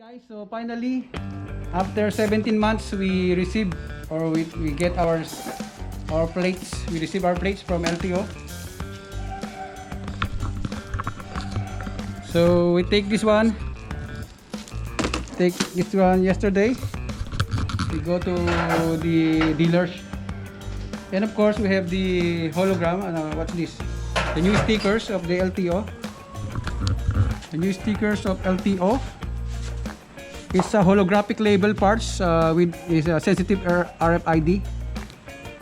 Guys, so finally after 17 months we receive or we get our plates. We receive our plates from LTO. So we take this one yesterday. We go to the dealers, and of course we have the hologram. What's this? The new stickers of the LTO. The new stickers of LTO. It's a holographic label parts with is a sensitive RFID.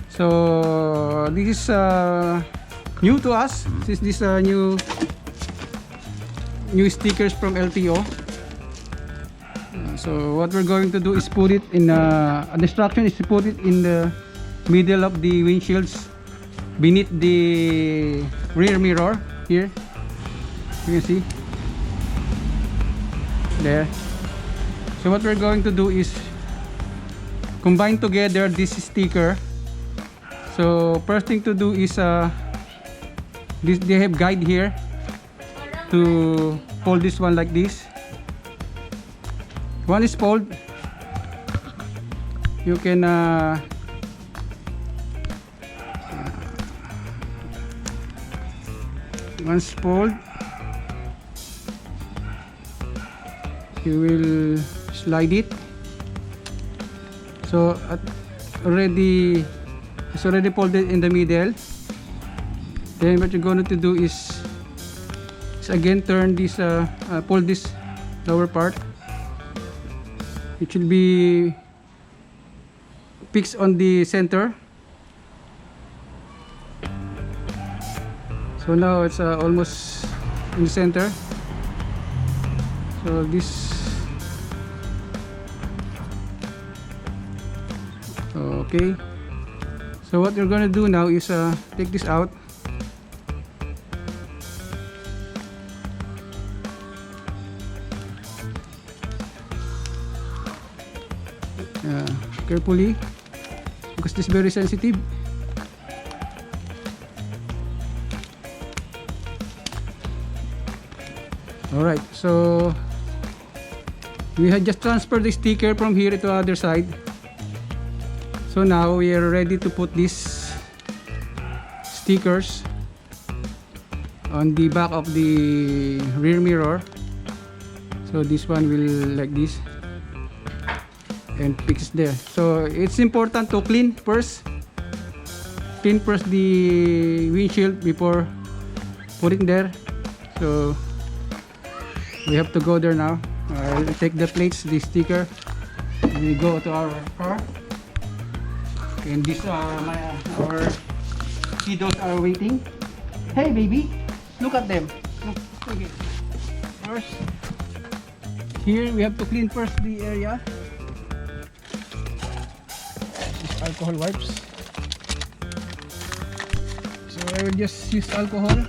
So this is new to us. This is new stickers from LTO. So what we're going to do is put it in the instruction is to put it in the middle of the windshields, beneath the rear mirror here. You can see there. So what we're going to do is combine together this sticker. So first thing to do is they have guide here to fold this one like this. One is fold. You can once fold, you will slide it. So it's already folded in the middle. Then what you're going to do is again turn this pull this lower part. It should be fixed on the center. So now it's almost in the center. So this okay. So what you're gonna do now is take this out. Carefully, because this is very sensitive. Alright, so we had just transferred the sticker from here to the other side. So now we are ready to put these stickers on the back of the rear mirror. So this one will like this and fix there. So it's important to clean first the windshield before putting there. So we have to go there now. I'll take the plates, the sticker, and we go to our car. And these are our kiddos are waiting. Hey baby, look at them. Look, okay. First, here we have to clean first the area. These alcohol wipes. So I will just use alcohol,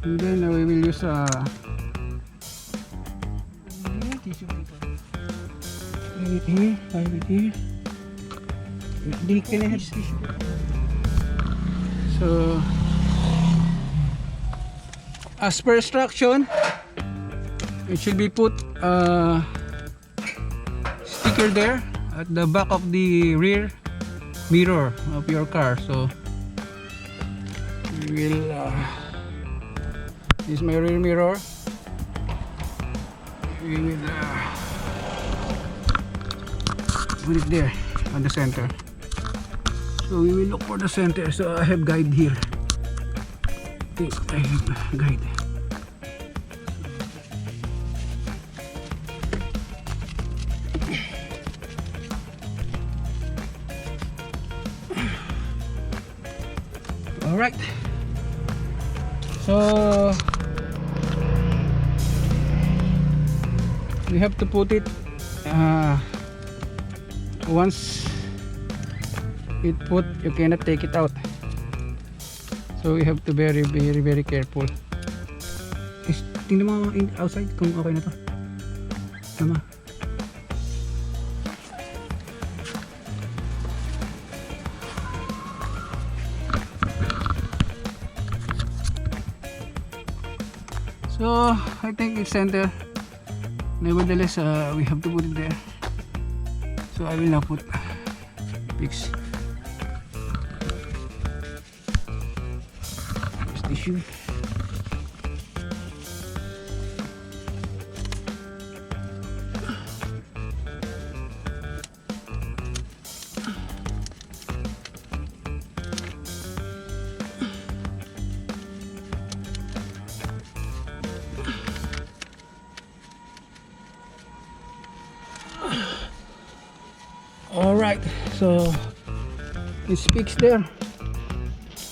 and then we will use tissue paper. Leave it here, leave it here. So as per instruction, it should be put sticker there at the back of the rear mirror of your car. So we will this is my rear mirror. We will put it there on the center. So we will look for the center. So I have guide here. Okay, I have guide. All right. So we have to put it once it put, you cannot take it out. So we have to very careful. Tingnan mo outside kung okay na to. Tama. So I think it's center. nevertheless, we have to put it there. So I will now put fix this tissue. Alright, so it's fixed there.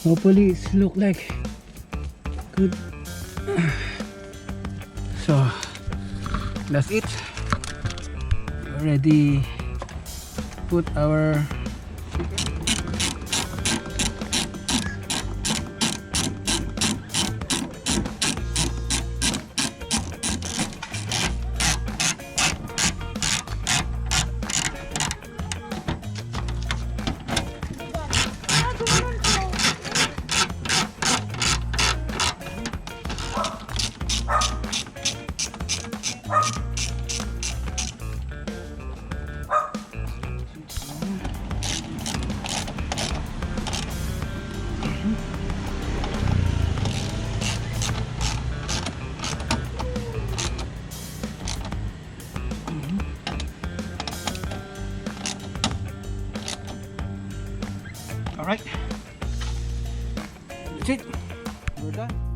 Hopefully it's look like good. So that's it. We already put our alright. That's it. We're done.